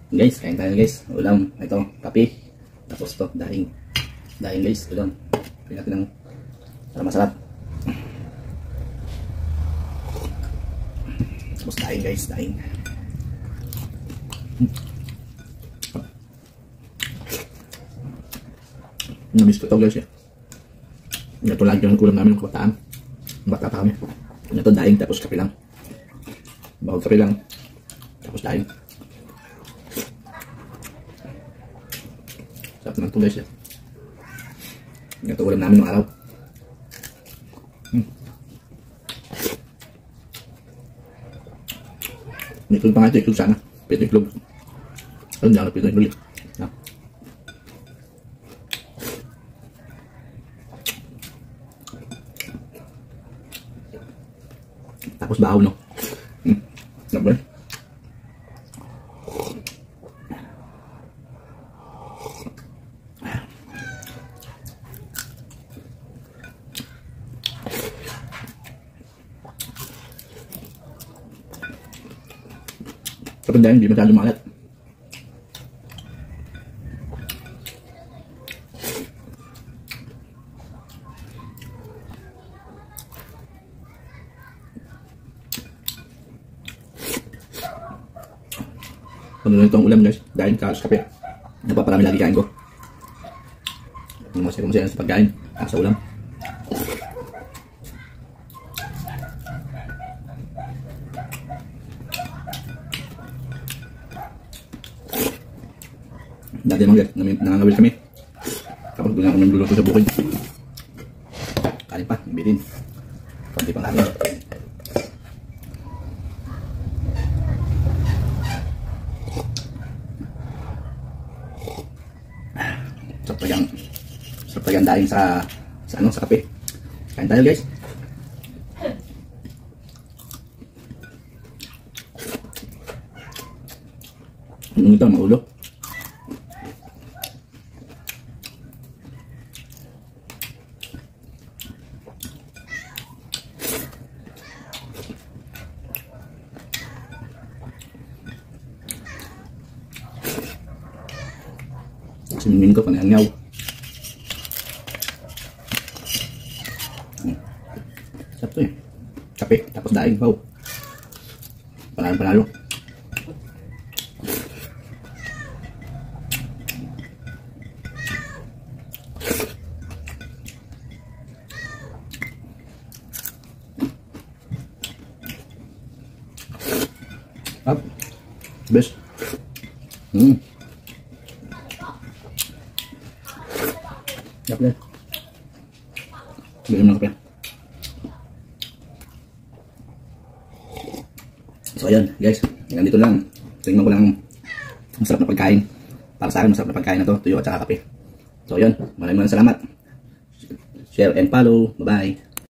Guys, kain tayo guys. Ulam, ito, kape. Tapos to, daing. Daing guys, ulam. Pili natin ng para masarap. Tapos daing guys, daing. Namiss ko to guys eh. Ito lagi yung kulang namin ng kabataan. Bata pa kami. Ito daing tapos kape lang. Bawal kape lang. Tapos daing. Sarap naman ito guys eh. Ito ulam namin ng araw. May itlog pa nga ito, itlog sana. Pito itlog. Ano dyan, pito itlog. Tapos bahaw no. Sabi. Tapi dahil hindi masyado maalat. Ano itong ulam guys, dahil kalos kape. Napaparami lagi kain ko. Masaya sa pagkain, sa ulam. Dati naman guys, nangangawil kami. Tapos doon ako nandulog sa bukid. Kanin pa, bitin. Kunti pang kanin. Sarap tagang daing sa kape. Kain tayo guys. Ito maulo. Sinunin ko panangaw. Sarap to eh. Kape, tapos daing, wow. Panalo. Up. Best. Yap deh. Bigyan ng kape. So ayun guys, hanggang dito lang. Tingnan ko lang masarap na pagkain. Para sa akin masarap na pagkain na to, tuyo at saka kape. So ayun, maraming salamat. Share and follow. Bye bye.